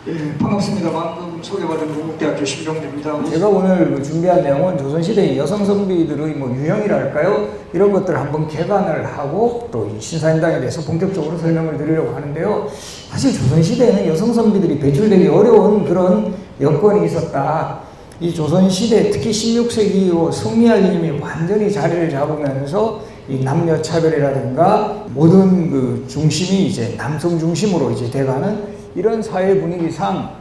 예, 반갑습니다. 방금 소개받은 동국대학교 심정주입니다. 제가 오늘 준비한 내용은 조선시대의 여성 선비들의 유형이랄까요? 이런 것들을 한번 개관을 하고 또 이 신사임당에 대해서 본격적으로 설명을 드리려고 하는데요. 사실 조선시대에는 여성 선비들이 배출되기 어려운 그런 여건이 있었다. 이 조선시대 특히 16세기 이후 성리학 이념이 완전히 자리를 잡으면서 이 남녀 차별이라든가 모든 그 중심이 이제 남성 중심으로 이제 돼가는 이런 사회 분위기상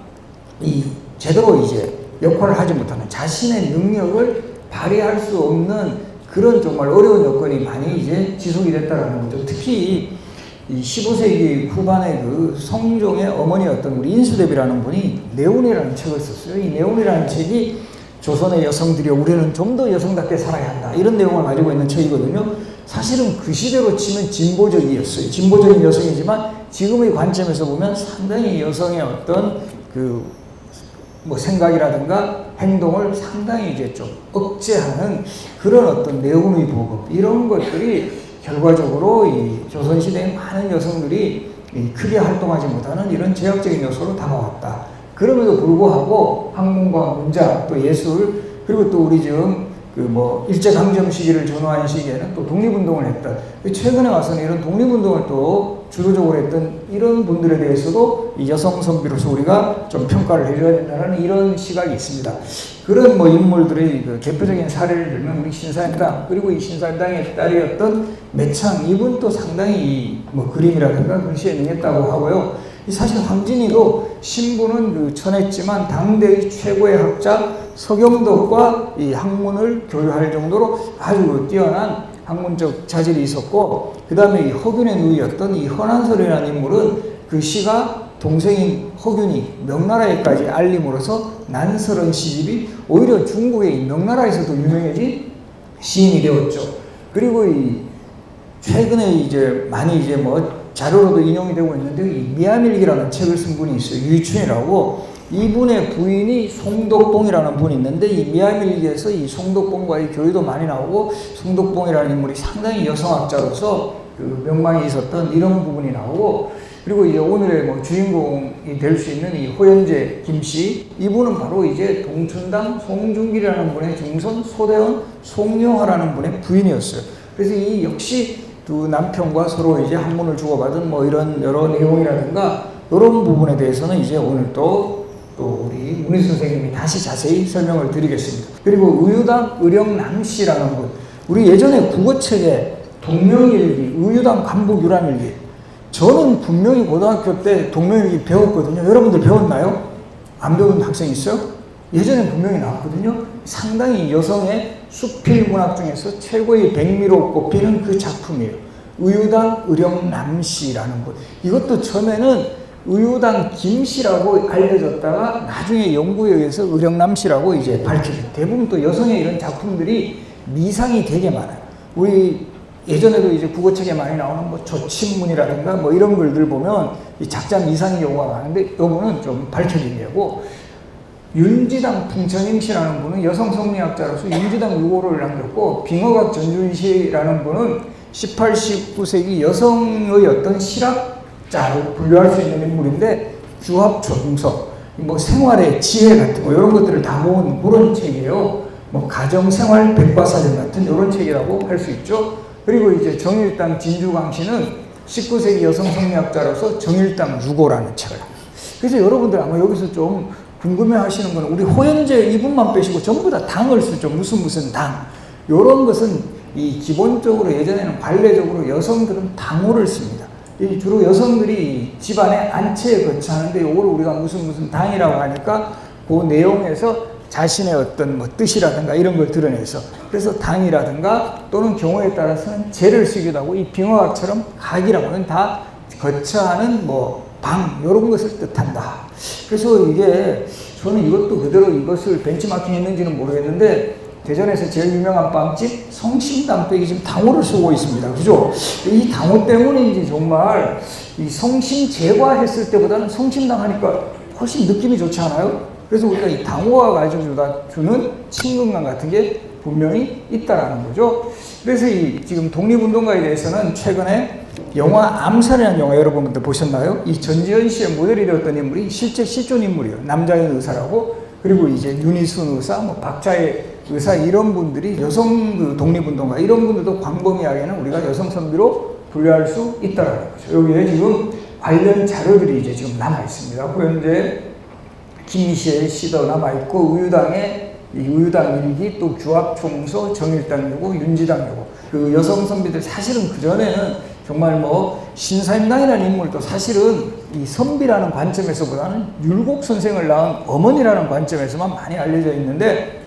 이 제대로 이제 역할을 하지 못하는 자신의 능력을 발휘할 수 없는 그런 정말 어려운 여건이 많이 이제 지속이 됐다라는 거죠. 특히 이 15세기 후반에 그 성종의 어머니였던 우리 인수대비라는 분이 내운이라는 책을 썼어요. 이 내운이라는 책이 조선의 여성들이 우리는 좀 더 여성답게 살아야 한다 이런 내용을 가지고 있는 책이거든요. 사실은 그 시대로 치면 진보적이었어요. 진보적인 여성이지만 지금의 관점에서 보면 상당히 여성의 어떤 그 뭐 생각이라든가 행동을 상당히 이제 좀 억제하는 그런 어떤 내용의 보급 이런 것들이 결과적으로 이 조선시대의 많은 여성들이 크게 활동하지 못하는 이런 제약적인 요소로 다가왔다. 그럼에도 불구하고 학문과 문자 또 예술 그리고 또 우리 지금 그 뭐 일제강점 시기를 전후한 시기에는 또 독립운동을 했던 최근에 와서는 이런 독립운동을 또 주도적으로 했던 이런 분들에 대해서도 이 여성 선비로서 우리가 좀 평가를 해줘야 된다는 이런 시각이 있습니다. 그런 뭐 인물들의 그 대표적인 사례를 들면 우리 신사임당 그리고 이 신사임당의 딸이었던 매창 이분도 상당히 뭐 그림이라든가 글씨에 능했다고 하고요. 사실 황진이도 신부는 그 전했지만 당대의 최고의 학자 서경덕과 이 학문을 교류할 정도로 아주 뛰어난 학문적 자질이 있었고, 그 다음에 이 허균의 누이였던 이 헌한설이라는 인물은 그 시가 동생인 허균이 명나라에까지 알림으로써 난설은 시집이 오히려 중국의 명나라에서도 유명해진 시인이 되었죠. 그리고 이 최근에 이제 많이 이제 뭐 자료로도 인용이 되고 있는데 이 미아밀기라는 책을 쓴 분이 있어요. 유이춘이라고. 이분의 부인이 송덕봉이라는 분이 있는데 이 미아밀기에서 이 송덕봉과의 교류도 많이 나오고 송덕봉이라는 인물이 상당히 여성학자로서 그 명망이 있었던 이런 부분이 나오고, 그리고 이제 오늘의 뭐 주인공이 될 수 있는 이 호연제 김씨 이분은 바로 이제 동춘당 송중길이라는 분의 중손 소대원 송여화라는 분의 부인이었어요. 그래서 이 역시 두 남편과 서로 이제 학문을 주고받은 뭐 이런 여러 내용이라든가 이런 부분에 대해서는 이제 오늘 또 우리 문희 선생님이 다시 자세히 설명을 드리겠습니다. 그리고 의유당 의령남씨라는 분, 우리 예전에 국어책에 동명일기, 의유당 간북 유람일기, 저는 분명히 고등학교 때 동명일기 배웠거든요. 여러분들 배웠나요? 안 배운 학생 있어요? 예전에 분명히 나왔거든요. 상당히 여성의 수필 문학 중에서 최고의 백미로 꼽히는 그 작품이에요. 의유당 의령남씨라는 분. 이것도 처음에는 의유당 김씨라고 알려졌다가 나중에 연구에 의해서 의령남씨라고 이제 밝혀져요. 대부분 또 여성의 이런 작품들이 미상이 되게 많아요. 우리 예전에도 이제 국어책에 많이 나오는 뭐 조친문이라든가 뭐 이런 글들 보면 이 작자 미상의 경우가 많은데 이거는 좀 밝혀진 예고, 윤지당 풍천임씨라는 분은 여성 성리학자로서 윤지당 유고를 남겼고, 빙어각 전준씨라는 분은 18, 19세기 여성의 어떤 실학자로 분류할 수 있는 인물인데 주합조중서, 뭐 생활의 지혜 같은 거 이런 것들을 다 모은 그런 책이에요. 뭐 가정생활 백과사전 같은 이런 책이라고 할 수 있죠. 그리고 이제 정일당 진주광씨는 19세기 여성 성리학자로서 정일당 유고라는 책을 합니다. 그래서 여러분들 아마 여기서 좀 궁금해 하시는 건 우리 호연제 이분만 빼시고 전부 다 당을 쓰죠. 무슨 당. 요런 것은 이 기본적으로 예전에는 관례적으로 여성들은 당호를 씁니다. 이 주로 여성들이 집안의 안채에 거처하는데 요걸 우리가 무슨 당이라고 하니까 그 내용에서 자신의 어떤 뭐 뜻이라든가 이런 걸 드러내서, 그래서 당이라든가 또는 경우에 따라서는 제를 쓰기도 하고 이 빙어학처럼 각이라고 하는 다 거처하는 뭐 방 이런 것을 뜻한다. 그래서 이게 저는 이것도 그대로 이것을 벤치마킹 했는지는 모르겠는데 대전에서 제일 유명한 빵집 성심당백이 지금 당호를 쓰고 있습니다. 그죠? 이 당호 때문인지 정말 이 성심 제과했을 때보다는 성심당 하니까 훨씬 느낌이 좋지 않아요? 그래서 우리가 이 당호가 가지고 주는 친근감 같은 게 분명히 있다라는 거죠. 그래서 이 지금 독립운동가에 대해서는 최근에 영화 암살이라는 영화 여러분들 보셨나요? 이 전지현 씨의 모델이 되었던 인물이 실제 실존 인물이에요. 남자인 의사라고. 그리고 이제 윤희순 의사, 뭐 박자혜 의사 이런 분들이 여성 그 독립운동가 이런 분들도 광범위하게는 우리가 여성 선비로 분류할 수 있다라는 거죠. 여기에 지금 관련 자료들이 이제 지금 남아 있습니다. 현재 김희시의 시도 남아 있고 우유당의 이 우유당 일기 또 규합총서 정일당 요구 윤지당 요구 그 여성 선비들 사실은 그 전에는 정말 뭐 신사임당이라는 인물도 사실은 이 선비라는 관점에서보다는 율곡 선생을 낳은 어머니라는 관점에서만 많이 알려져 있는데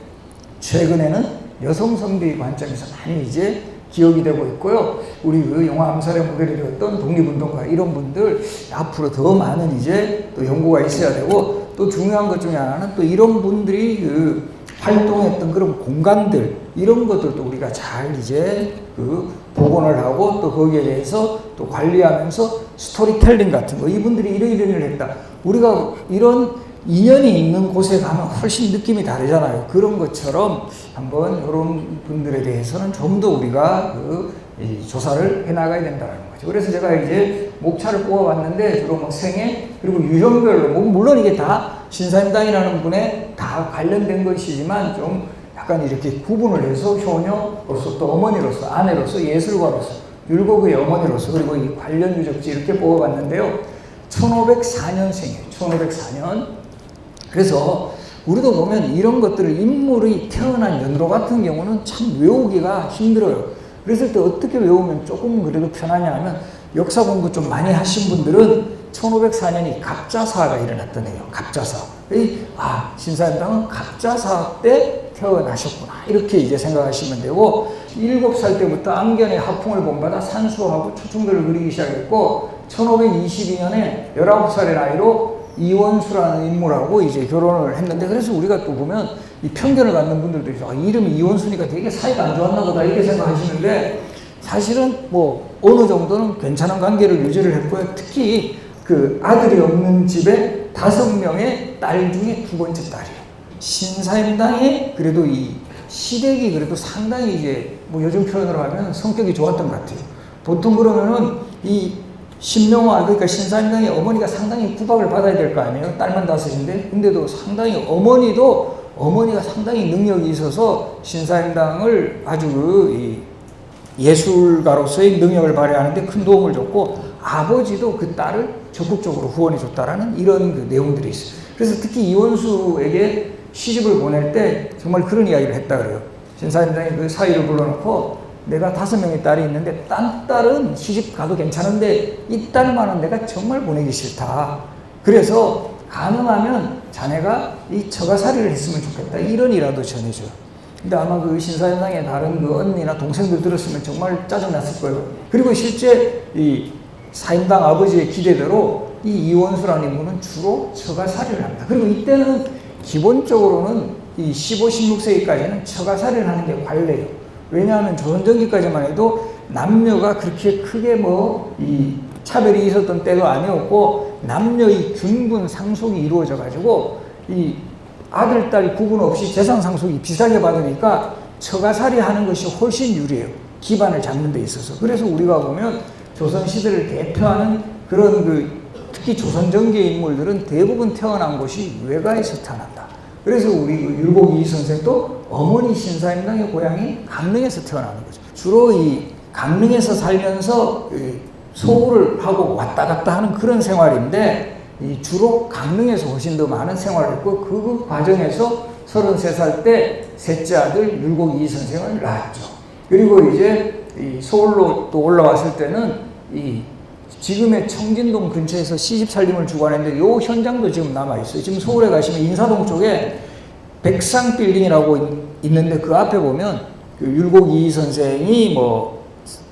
최근에는 여성 선비 관점에서 많이 이제 기억이 되고 있고요. 우리 그 영화 암살의 모델이 되었던 독립운동가 이런 분들 앞으로 더 많은 이제 또 연구가 있어야 되고 또 중요한 것 중에 하나는 또 이런 분들이 그 활동했던 그런 공간들 이런 것들도 우리가 잘 이제 그 복원을 하고 또 거기에 대해서 또 관리하면서 스토리텔링 같은 거 이분들이 이런 일을 했다. 우리가 이런 인연이 있는 곳에 가면 훨씬 느낌이 다르잖아요. 그런 것처럼 한번 이런 분들에 대해서는 좀 더 우리가 그 조사를 해나가야 된다는 거죠. 그래서 제가 이제 목차를 뽑아봤는데 주로 뭐 생애 그리고 유형별로 물론 이게 다 신사임당이라는 분에 다 관련된 것이지만 좀 약간 이렇게 구분을 해서 효녀로서 또 어머니로서 아내로서 예술가로서 율곡의 어머니로서 그리고 이 관련 유적지 이렇게 뽑아봤는데요. 1504년생이에요. 1504년. 그래서 우리도 보면 이런 것들을 인물이 태어난 연도 같은 경우는 참 외우기가 힘들어요. 그랬을 때 어떻게 외우면 조금 그래도 편하냐 하면 역사 공부 좀 많이 하신 분들은 1504년이 갑자사가 일어났던 해요. 갑자사. 신사임당은 갑자사 때 태어나셨구나. 이렇게 이제 생각하시면 되고 7살 때부터 안견의 하풍을 본받아 산수하고 초충들을 그리기 시작했고 1522년에 19살의 나이로 이원수라는 인물하고 이제 결혼을 했는데 그래서 우리가 또 보면 이 편견을 갖는 분들도 있어요. 이름이 이원수니까 되게 사이가 안 좋았나 보다 이렇게 생각하시는데 사실은 뭐 어느 정도는 괜찮은 관계를 유지를 했고요. 특히 그 아들이 없는 집에 5명의 딸 중에 2번째 딸이에요. 신사임당의 그래도 이 시댁이 그래도 상당히 이제 뭐 요즘 표현으로 하면 성격이 좋았던 것 같아요. 보통 그러면은 이 신명화 그러니까 신사임당의 어머니가 상당히 구박을 받아야 될 거 아니에요. 딸만 5인데 근데도 상당히 어머니가 상당히 능력이 있어서 신사임당을 아주 이 예술가로서의 능력을 발휘하는데 큰 도움을 줬고 아버지도 그 딸을 적극적으로 후원해 줬다라는 이런 그 내용들이 있어요. 그래서 특히 이원수에게 시집을 보낼 때 정말 그런 이야기를 했다 그래요. 신사임당이 그 사위를 불러놓고 내가 5명의 딸이 있는데 딴 딸은 시집 가도 괜찮은데 이 딸만은 내가 정말 보내기 싫다. 그래서 가능하면 자네가 이 처가살이를 했으면 좋겠다. 이런 일화도 전해줘요. 근데 아마 그 신사임당의 다른 그 언니나 동생들 들었으면 정말 짜증났을 거예요. 그리고 실제 이 사임당 아버지의 기대대로 이 이원수라는 인물은 주로 처가살이를 합니다. 그리고 이때는 기본적으로는 이 15, 16세기까지는 처가살이를 하는 게 관례예요. 왜냐하면 조선전기까지만 해도 남녀가 그렇게 크게 뭐 이 차별이 있었던 때도 아니었고 남녀의 균분 상속이 이루어져 가지고 이 아들, 딸 구분 없이 재산 상속이 비슷하게 받으니까 처가살이 하는 것이 훨씬 유리해요. 기반을 잡는 데 있어서. 그래서 우리가 보면 조선시대를 대표하는 그런 그 특히 조선전기의 인물들은 대부분 태어난 곳이 외가에서 태어난다. 그래서 우리 율곡 이 선생도 어머니 신사임당의 고향이 강릉에서 태어나는 거죠. 주로 이 강릉에서 살면서 소홀을 하고 왔다 갔다 하는 그런 생활인데 이 주로 강릉에서 훨씬 더 많은 생활을 했고 그 과정에서 33살 때 셋째 아들 율곡 이 선생을 낳았죠. 그리고 이제 이 서울로 또 올라왔을 때는 이 지금의 청진동 근처에서 시집 살림을 주관했는데 요 현장도 지금 남아있어요. 지금 서울에 가시면 인사동 쪽에 백상 빌딩이라고 있는데 그 앞에 보면 그 율곡 이 선생이 뭐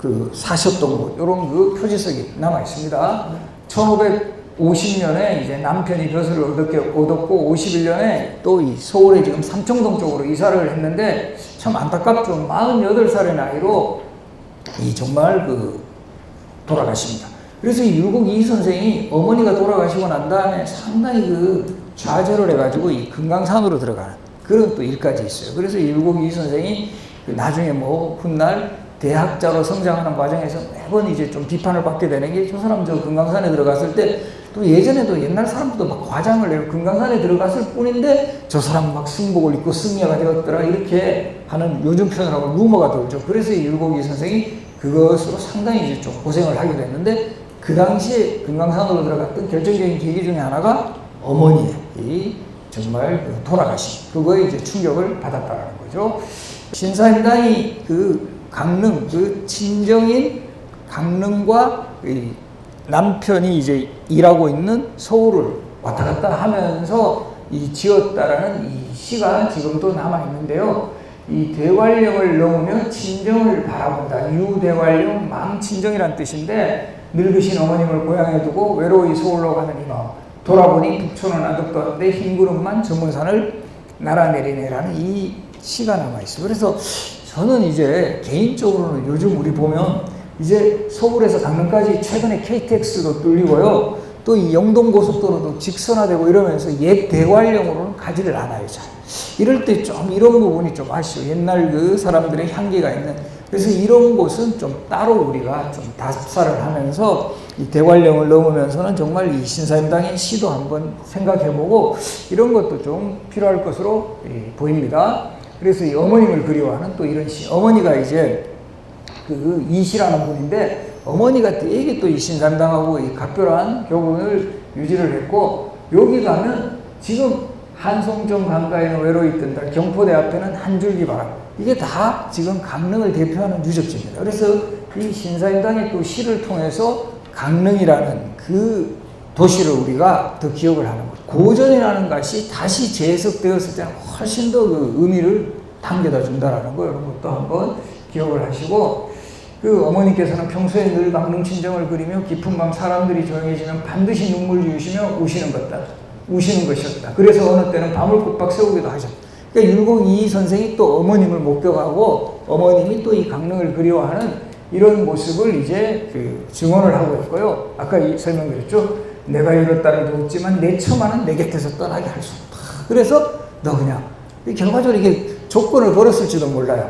그 사셨던 곳 이런 그 표지석이 남아있습니다. 1550년에 이제 남편이 벼슬을 얻었고 51년에 또 이 서울에 지금 삼청동 쪽으로 이사를 했는데 참 안타깝죠. 48살의 나이로 이 정말 그 돌아가십니다. 그래서 이 율곡 이 선생이 어머니가 돌아가시고 난 다음에 상당히 그 좌절을 해가지고 이 금강산으로 들어가는 그런 또 일까지 있어요. 그래서 율곡 이 선생이 나중에 뭐 훗날 대학자로 성장하는 과정에서 매번 이제 좀 비판을 받게 되는 게 저 사람 저 금강산에 들어갔을 때 또 예전에도 옛날 사람들도 막 과장을 내고 금강산에 들어갔을 뿐인데 저 사람 막 승복을 입고 승려가 되었더라 이렇게 하는 요즘 표현하고 루머가 돌죠. 그래서 이 율곡이 선생이 그것으로 상당히 이제 좀 고생을 하게 됐는데 그 당시에 금강산으로 들어갔던 결정적인 계기 중에 하나가 어머니의 정말 돌아가심 그거에 이제 충격을 받았다는 거죠. 신사임당이 그 강릉 그 친정인 강릉과 남편이 이제 일하고 있는 서울을 왔다 갔다 하면서 이 지었다라는 이 시가 지금도 남아 있는데요. 이 대관령을 넘으면 친정을 바라본다. 유대관령 망친정이란 뜻인데 늙으신 어머님을 고향에 두고 외로이 서울로 가는 이마 돌아보니 북촌은 아득도 한데 흰 구름만 전문산을 날아내리네라는 이 시가 남아 있어요. 그래서 저는 이제 개인적으로는 요즘 우리 보면 이제 서울에서 강릉까지 최근에 KTX도 뚫리고요. 또 이 영동고속도로도 직선화되고 이러면서 옛 대관령으로는 가지를 않아요. 잘. 이럴 때 좀 이런 부분이 좀 아쉬워. 옛날 그 사람들의 향기가 있는. 그래서 이런 곳은 좀 따로 우리가 좀 답사를 하면서 이 대관령을 넘으면서는 정말 이 신사임당의 시도 한번 생각해보고 이런 것도 좀 필요할 것으로 보입니다. 그래서 이 어머님을 그리워하는 또 이런 시. 어머니가 이제 그 이시라는 분인데 어머니가 되게 또 이 신사임당하고 이 각별한 교분을 유지를 했고 여기 가면 지금 한송정 강가에는 외로이 뜬다 경포대 앞에는 한 줄기 바람 이게 다 지금 강릉을 대표하는 유적지입니다. 그래서 이 신사임당의 또 시를 통해서 강릉이라는 그 도시를 우리가 더 기억을 하는 거죠. 고전이라는 것이 다시 재해석되었을 때는 훨씬 더 그 의미를 담겨다 준다라는 거 이런 것도 한번 기억을 하시고 그 어머니께서는 평소에 늘 강릉 친정을 그리며 깊은 밤 사람들이 조용해지면 반드시 눈물 지으시며 우시는 것이었다. 그래서 어느 때는 밤을 꼬박 세우기도 하셨다. 그러니까 율곡 이 선생이 또 어머님을 목격하고 어머님이 또 이 강릉을 그리워하는 이런 모습을 이제 그 증언을 하고 있고요. 아까 설명드렸죠. 내가 여러 딸을 두었지만 내 처마는 내 곁에서 떠나게 할 수 없다. 그래서 너 그냥 결과적으로 이게 조건을 걸었을지도 몰라요.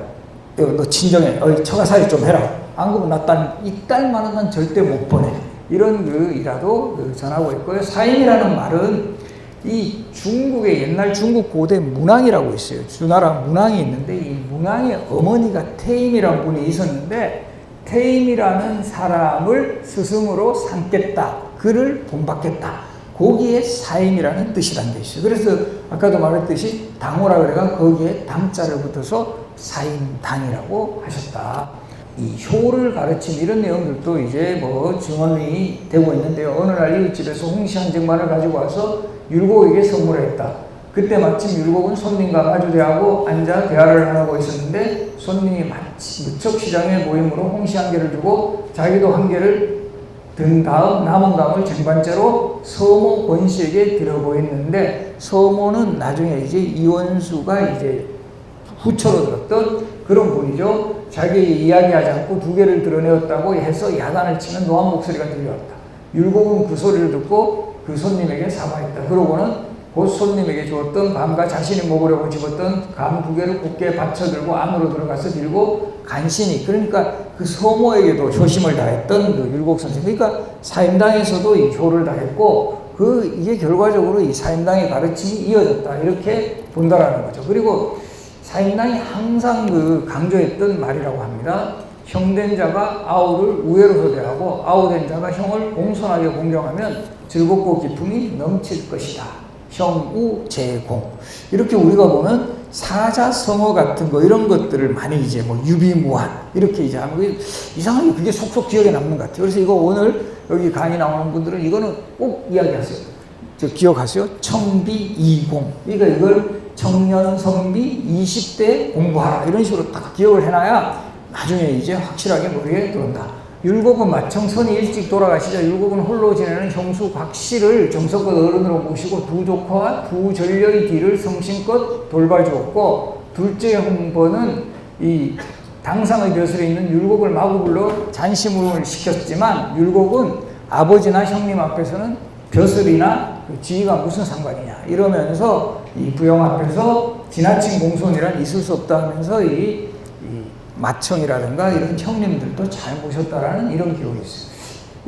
너 친정에 처가살이 좀 해라. 안 그러면 이 딸만은 난 절대 못 보내. 이런 그 이라도 전하고 있고요. 사임이라는 말은 이 중국의 옛날 중국 고대 문왕이라고 있어요. 주나라 문왕이 있는데 이 문왕의 어머니가 태임이라는 분이 있었는데 태임이라는 사람을 스승으로 삼겠다. 그를 본받겠다. 거기에 사임이라는 뜻이란 게 있어요. 그래서 아까도 말했듯이 당호라 그래가 거기에 당자를 붙여서 사임당이라고 하셨다. 이 효를 가르친 이런 내용들도 이제 뭐 증언이 되고 있는데요. 어느 날 이웃집에서 홍시 한 증만을 가지고 와서 율곡에게 선물했다. 그때 마침 율곡은 손님과 마주대하고 앉아 대화를 하고 있었는데 손님이 마치 무척 시장의 모임으로 홍시 한 개를 주고 자기도 한 개를 든 다음 남은 감을 쟁반째로 서모 권씨에게 들어보였는데 서모는 나중에 이제 이원수가 이제 후처로 들었던 그런 분이죠. 자기 이야기하지 않고 두 개를 드러내었다고 해서 야단을 치는 노한 목소리가 들려왔다. 율곡은 그 소리를 듣고 그 손님에게 사과했다. 그러고는 곧 손님에게 주었던 감과 자신이 먹으려고 집었던 감 두 개를 굳게 받쳐들고 안으로 들어가서 들고 간신히 그러니까 그 서모에게도 효심을 다했던 그 율곡 선생. 그러니까 사임당에서도 이 효를 다했고 이게 결과적으로 이 사임당의 가르침이 이어졌다. 이렇게 본다라는 거죠. 그리고 사임당이 항상 그 강조했던 말이라고 합니다. 형된 자가 아우를 우애로서 대하고 아우된 자가 형을 공손하게 공경하면 즐겁고 기쁨이 넘칠 것이다. 형우 제공. 이렇게 우리가 보면 사자성어 같은 거 이런 것들을 많이 이제 뭐 유비무한 이렇게 이제 하는 거 이상하게 그게 속속 기억에 남는 것 같아요. 그래서 이거 오늘 여기 강의 나오는 분들은 이거는 꼭 이야기하세요. 기억하세요. 청비이공. 그러니까 이걸 청년 성비 20대 공부하라 이런 식으로 딱 기억을 해놔야 나중에 이제 확실하게 머리에 들어온다. 율곡은 마청선이 일찍 돌아가시자 율곡은 홀로 지내는 형수 곽씨를 정성껏 어른으로 모시고 두 조카와 두 전녀의 뒤를 성심껏 돌봐주었고 둘째 홍보는 이 당상의 벼슬에 있는 율곡을 마구 불러 잔심을 시켰지만 율곡은 아버지나 형님 앞에서는 벼슬이나 그 지위가 무슨 상관이냐 이러면서 이 부영 앞에서 지나친 공손이란 있을 수 없다 하면서 이 마청이라든가 이런 형님들도 잘 모셨다라는 이런 기록이 있어요.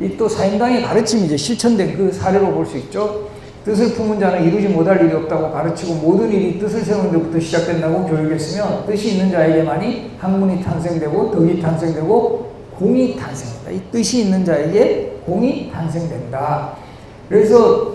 이 또 사임당의 가르침이 이제 실천된 그 사례로 볼 수 있죠. 뜻을 품은 자는 이루지 못할 일이 없다고 가르치고 모든 일이 뜻을 세우는 데부터 시작된다고 교육했으며 뜻이 있는 자에게만이 학문이 탄생되고 덕이 탄생되고 공이 탄생된다. 이 뜻이 있는 자에게 공이 탄생된다. 그래서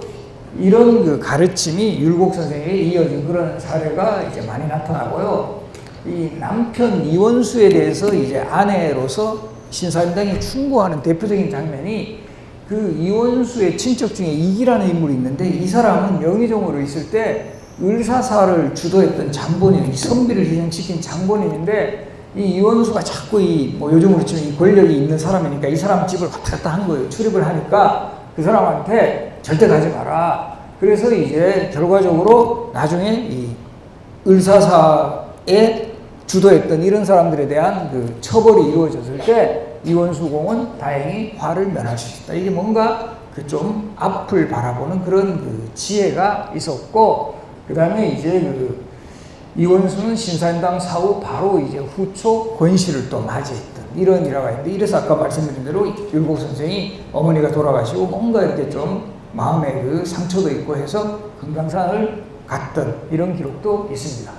이런 그 가르침이 율곡 선생에게 이어진 그런 사례가 이제 많이 나타나고요. 이 남편 이원수에 대해서 이제 아내로서 신사임당이 충고하는 대표적인 장면이 그 이원수의 친척 중에 이기라는 인물이 있는데 이 사람은 영의정으로 있을 때 을사사를 주도했던 장본인, 이 선비를 희생시킨 장본인인데 이 이원수가 자꾸 뭐 요즘으로 치면 이 권력이 있는 사람이니까 이 사람 집을 왔다 갔다 한 거예요. 출입을 하니까 그 사람한테 절대 가지 마라. 그래서 이제 결과적으로 나중에 이 을사사에 주도했던 이런 사람들에 대한 그 처벌이 이루어졌을 때 이원수공은 다행히 화를 면할 수 있다. 이게 뭔가 그 좀 앞을 바라보는 그런 그 지혜가 있었고, 그 다음에 이제 그 이원수는 신사임당 사후 바로 이제 후초 권씨를 또 맞이했던 이런 일화가 있는데, 이래서 아까 말씀드린 대로 율곡 선생이 어머니가 돌아가시고 뭔가 이렇게 좀 마음에 그 상처도 있고 해서 금강산을 갔던 이런 기록도 있습니다.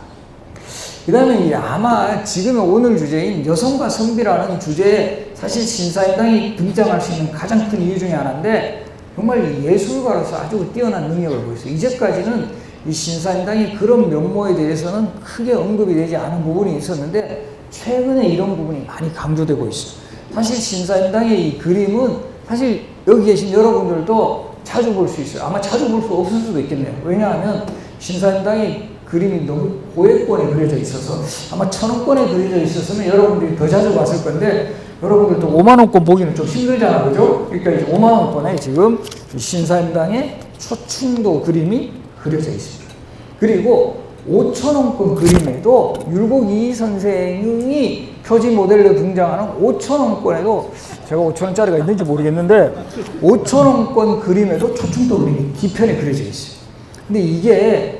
그 다음에 아마 지금의 오늘 주제인 여성과 선비라는 주제에 사실 신사임당이 등장할 수 있는 가장 큰 이유 중에 하나인데, 정말 예술가로서 아주 뛰어난 능력을 보였어요. 이제까지는 이 신사임당이 그런 면모에 대해서는 크게 언급이 되지 않은 부분이 있었는데 최근에 이런 부분이 많이 강조되고 있어요. 사실 신사임당의 이 그림은 사실 여기 계신 여러분들도 자주 볼 수 있어요. 아마 자주 볼 수 없을 수도 있겠네요. 왜냐하면 신사임당의 그림이 너무 고액권에 그려져 있어서 아마 1,000원권에 그려져 있었으면 여러분들이 더 자주 봤을 건데, 여러분들도 5만원권 보기는 좀 힘들잖아, 그죠? 그러니까 이제 5만원권에 지금 신사임당의 초충도 그림이 그려져 있습니다. 그리고 5,000원권 그림에도 율곡 이희 선생이 표지 모델로 등장하는 5,000원권에도, 제가 5,000원짜리가 있는지 모르겠는데 5,000원권 그림에도 초충도 그림이 뒤편에 그려져 있어요. 근데 이게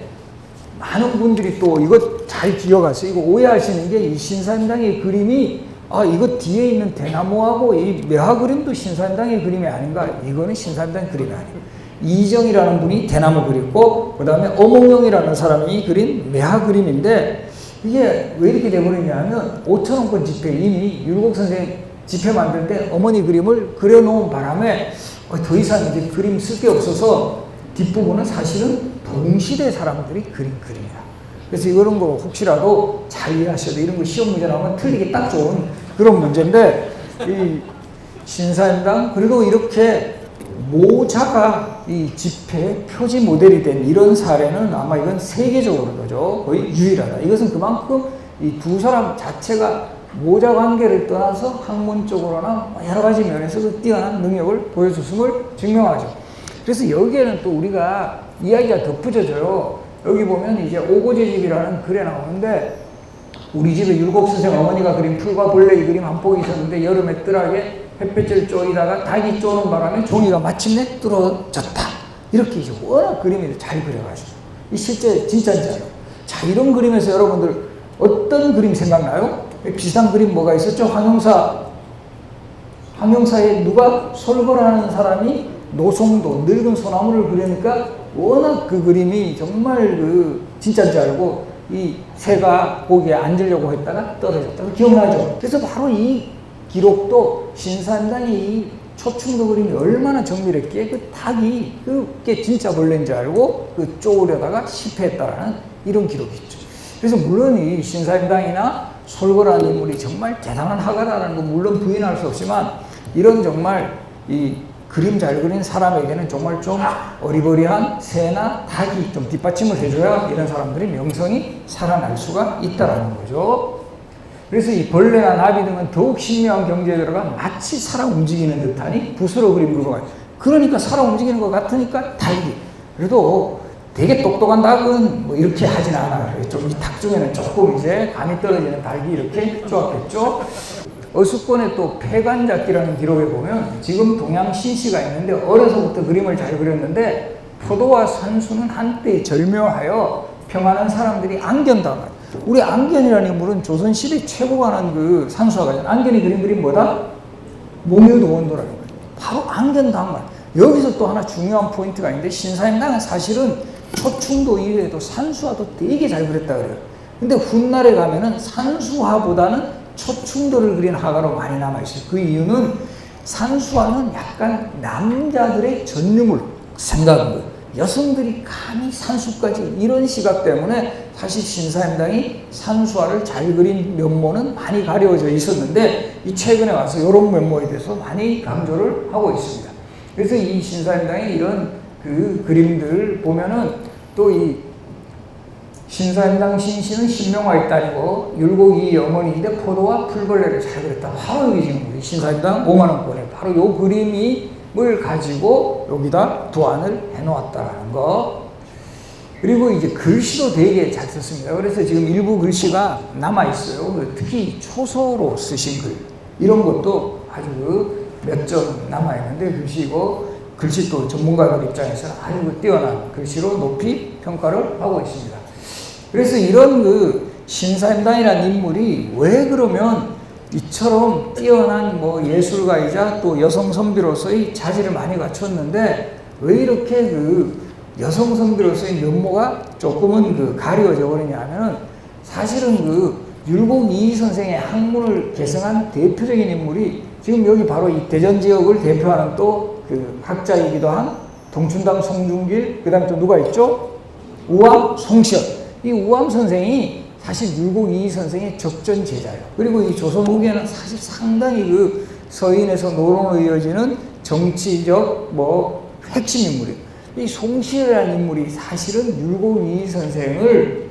많은 분들이 또 이거 잘 기억하세요. 이거 오해하시는 게 이 신사임당의 그림이 이거 뒤에 있는 대나무하고 이 매화 그림도 신사임당의 그림이 아닌가? 이거는 신사임당 그림이 아니에요. 이정이라는 분이 대나무 그렸고 그 다음에 어몽영이라는 사람이 그린 매화 그림인데, 이게 왜 이렇게 돼버리냐면 5,000원권 지폐, 이미 율곡 선생 지폐 만들 때 어머니 그림을 그려놓은 바람에 더 이상 이제 그림 쓸 게 없어서 뒷부분은 사실은 동시대 사람들이 그린 그림이다. 그래서 이런 거 혹시라도 잘 이해하셔야 돼. 이런 거 시험 문제 나오면 틀리기 딱 좋은 그런 문제인데, 이 신사임당, 그리고 이렇게 모자가 이 지폐 표지 모델이 된 이런 사례는 아마 이건 세계적으로도 거의 유일하다. 이것은 그만큼 이 두 사람 자체가 모자 관계를 떠나서 학문적으로나 여러 가지 면에서 그 뛰어난 능력을 보여줬음을 증명하죠. 그래서 여기에는 또 우리가 이야기가 덧붙여져요. 여기 보면 이제 오고제 집이라는 글에 나오는데, 우리 집에 율곡 선생 어머니가 그린 풀과 벌레의 그림 한 폭이 있었는데 여름에 뜰하게 햇볕을 쬐이다가 닭이 쪼는 바람에 종이가 마침내 뚫어졌다. 이렇게 이제 워낙 그림을 잘 그려가지고 이 실제 진짜인지요. 자, 이런 그림에서 여러분들 어떤 그림 생각나요? 비슷한 그림 뭐가 있었죠? 황용사에 누가 솔벌하는 사람이 노송도 늙은 소나무를 그리니까 워낙 그 그림이 정말 그 진짜인 줄 알고 이 새가 거기에 앉으려고 했다가 떨어졌다. 기억나죠? 그래서 바로 이 기록도 신사임당의 이 초충도 그림이 얼마나 정밀했기에 그 닭이 그게 진짜 벌레인 줄 알고 그 쪼으려다가 실패했다라는 이런 기록이 있죠. 그래서 물론 이 신사임당이나 솔거라는 인물이 정말 대단한 화가라는 건 물론 부인할 수 없지만, 이런 정말 이 그림 잘 그린 사람에게는 정말 좀 어리버리한 새나 닭이 좀 뒷받침을 해줘야 이런 사람들의 명성이 살아날 수가 있다라는 거죠. 그래서 이 벌레나 나비 등은 더욱 신묘한 경지에 들어가 마치 살아 움직이는 듯하니 붓으로 그린 물과 같아요. 그러니까 살아 움직이는 것 같으니까 닭이. 그래도 되게 똑똑한 닭은 뭐 이렇게 하진 않아요. 좀 이 닭 중에는 조금 이제 감이 떨어지는 닭이 이렇게 좋았겠죠. 어수권의 또 폐관잡기라는 기록에 보면 지금 동양 신씨가 있는데 어려서부터 그림을 잘 그렸는데 포도와 산수는 한때 절묘하여 평안한 사람들이 안견당한. 우리 안견이라는 인물은 조선시대 최고가 난 그 산수화가잖아. 안견이 그린 그림 뭐다? 몽유도원도라는 거예요. 바로 안견당만. 여기서 또 하나 중요한 포인트가 있는데, 신사임당은 사실은 초충도 이외에도 산수화도 되게 잘 그렸다 그래요. 근데 훗날에 가면은 산수화보다는 초충도를 그린 화가로 많이 남아있어요. 그 이유는 산수화는 약간 남자들의 전유물 생각한 거예요. 여성들이 감히 산수까지, 이런 시각 때문에 사실 신사임당이 산수화를 잘 그린 면모는 많이 가려져 있었는데, 이 최근에 와서 이런 면모에 대해서 많이 강조를 하고 있습니다. 그래서 이 신사임당의 이런 그 그림들 보면은, 또 이 신사임당 신씨는 신명화의 딸이고 율곡이 어머니인데 포도와 풀벌레를 잘 그렸다. 바로 여기 지금 우리 신사임당 5만원권에 바로 요 그림을 가지고 여기다 도안을 해놓았다라는 거. 그리고 이제 글씨도 되게 잘 썼습니다. 그래서 지금 일부 글씨가 남아있어요. 특히 초서로 쓰신 글, 이런 것도 아주 몇 점 남아있는데, 글씨 또 전문가들 입장에서는 아주 뛰어난 글씨로 높이 평가를 하고 있습니다. 그래서 이런 그 신사임당이라는 인물이 왜 그러면 이처럼 뛰어난 뭐 예술가이자 또 여성 선비로서의 자질을 많이 갖췄는데, 왜 이렇게 그 여성 선비로서의 면모가 조금은 그 가려져 버리냐 하면은, 사실은 그 율곡 이희 선생의 학문을 계승한 대표적인 인물이 지금 여기 바로 이 대전 지역을 대표하는 또 그 학자이기도 한 동춘당 송중길, 그 다음에 또 누가 있죠? 우암 송시현. 이 우암 선생이 사실 율곡 이희 선생의 적전 제자예요. 그리고 이 조선 후기에는 사실 상당히 그 서인에서 노론으로 이어지는 정치적 뭐 핵심 인물이에요. 이 송시현이라는 인물이 사실은 율곡 이희 선생을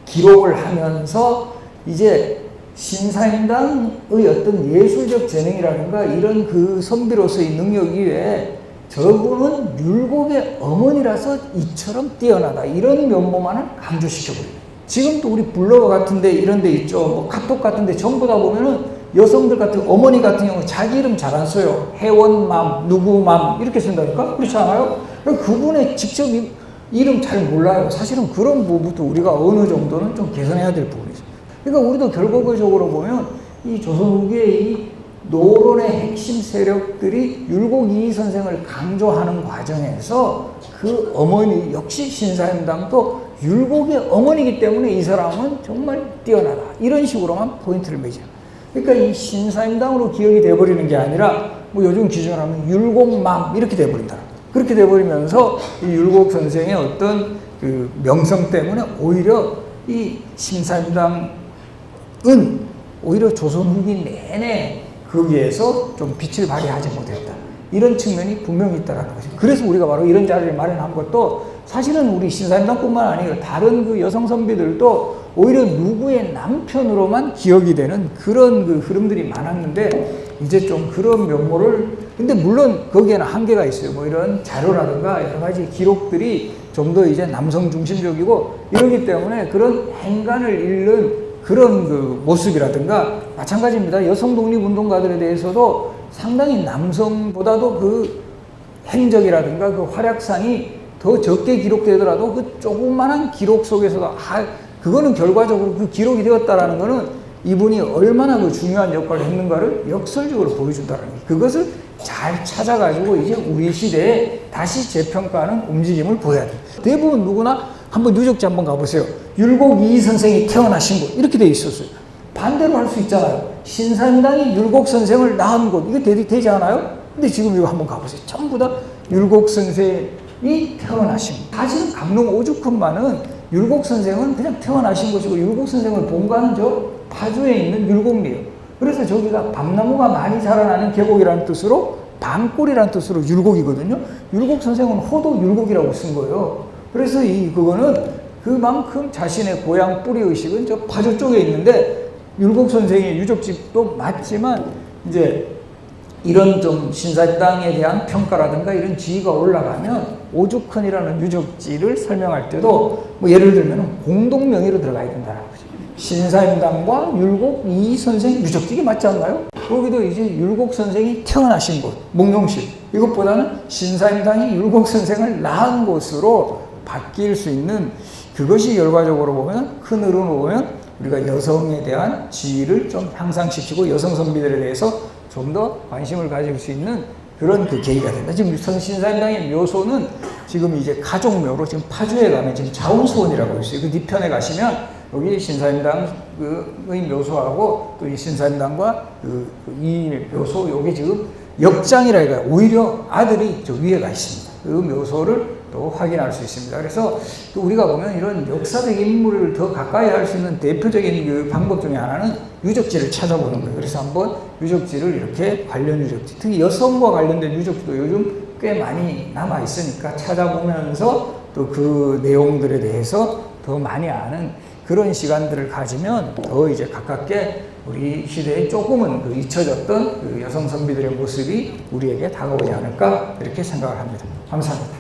기록을 하면서 이제 신사임당의 어떤 예술적 재능이라든가 이런 그 선비로서의 능력 이외에 저분은 율곡의 어머니라서 이처럼 뛰어나다, 이런 면모만을 강조시켜버려요. 지금도 우리 블로그 같은데 이런 데 있죠. 뭐 카톡 같은데 전부 다 보면은 여성들 같은, 어머니 같은 경우 자기 이름 잘 안 써요. 혜원맘, 누구맘 이렇게 쓴다니까? 그렇지 않아요? 그분의 직접 이름 잘 몰라요. 사실은 그런 부분도 우리가 어느 정도는 좀 개선해야 될 부분이죠. 그러니까 우리도 결과적으로 보면 이 조선 후기의 이 노론의 핵심 세력들이 율곡 이희 선생을 강조하는 과정에서 그 어머니 역시 신사임당도 율곡의 어머니이기 때문에 이 사람은 정말 뛰어나다, 이런 식으로만 포인트를 매죠. 그러니까 이 신사임당으로 기억이 돼버리는 게 아니라 뭐 요즘 기준으로 하면 율곡맘 이렇게 돼버린다. 그렇게 돼버리면서 이 율곡 선생의 어떤 그 명성 때문에 오히려 이 신사임당은 오히려 조선 후기 내내 거기에서 좀 빛을 발휘하지 못했다, 이런 측면이 분명히 있다는 거죠. 그래서 우리가 바로 이런 자리를 마련한 것도, 사실은 우리 신사임당뿐만 아니라 다른 그 여성 선비들도 오히려 누구의 남편으로만 기억이 되는 그런 그 흐름들이 많았는데, 이제 좀 그런 면모를, 근데 물론 거기에는 한계가 있어요. 뭐 이런 자료라든가 여러 가지 기록들이 좀 더 이제 남성 중심적이고 이러기 때문에 그런 행간을 잃는 그런 그 모습이라든가, 마찬가지입니다. 여성 독립운동가들에 대해서도 상당히 남성보다도 그 행적이라든가 그 활약상이 더 적게 기록되더라도 그 조그만한 기록 속에서도 그거는 결과적으로 그 기록이 되었다라는 거는 이분이 얼마나 그 중요한 역할을 했는가를 역설적으로 보여준다는 거예요. 그것을 잘 찾아가지고 이제 우리 시대에 다시 재평가하는 움직임을 보여야 돼요. 대부분 누구나 한번 유적지 한번 가보세요. 율곡 이희 선생이 태어나신 곳 이렇게 돼 있었어요. 반대로 할 수 있잖아요. 신사임당이 율곡 선생을 낳은 곳, 이거 되지 않아요? 근데 지금 이거 한번 가보세요. 전부 다 율곡 선생이 태어나신 곳. 사실은 강릉 오죽헌만은 율곡 선생은 그냥 태어나신 곳이고, 율곡 선생을 본가는 저 파주에 있는 율곡리예요. 그래서 저기가 밤나무가 많이 자라나는 계곡이라는 뜻으로, 밤골이라는 뜻으로 율곡이거든요. 율곡 선생은 호도 율곡이라고 쓴 거예요. 그래서 그거는 그만큼 자신의 고향 뿌리 의식은 저 파주 쪽에 있는데, 율곡 선생의 유적집도 맞지만 이제 이런 좀 신사임당에 대한 평가라든가 이런 지위가 올라가면 오죽헌이라는 유적지를 설명할 때도 뭐 예를 들면 공동명의로 들어가야 된다라고 하죠. 신사임당과 율곡 이 선생 유적지가 맞지 않나요? 거기도 이제 율곡 선생이 태어나신 곳, 몽룡실. 이것보다는 신사임당이 율곡 선생을 낳은 곳으로 바뀔 수 있는 그것이 결과적으로 보면 큰 흐름으로 보면 우리가 여성에 대한 지위를 좀 향상시키고 여성 선비들에 대해서 좀 더 관심을 가질 수 있는 그런 그 계기가 된다. 지금 신사임당의 묘소는 지금 이제 가족묘로 지금 파주에 가면 지금 자원수원이라고 있어요. 그 뒤편에 가시면 여기 신사임당의 묘소하고 또 이 신사임당과 이 묘소 여기 지금 역장이라 해가 오히려 아들이 저 위에 가 있습니다. 그 묘소를 또 확인할 수 있습니다. 그래서 또 우리가 보면 이런 역사적 인물을 더 가까이 할 수 있는 대표적인 그 방법 중에 하나는 유적지를 찾아보는 거예요. 그래서 한번 유적지를 이렇게 관련 유적지, 특히 여성과 관련된 유적지도 요즘 꽤 많이 남아 있으니까 찾아보면서 또 그 내용들에 대해서 더 많이 아는 그런 시간들을 가지면 더 이제 가깝게 우리 시대에 조금은 그 잊혀졌던 그 여성 선비들의 모습이 우리에게 다가오지 않을까 이렇게 생각을 합니다. 감사합니다.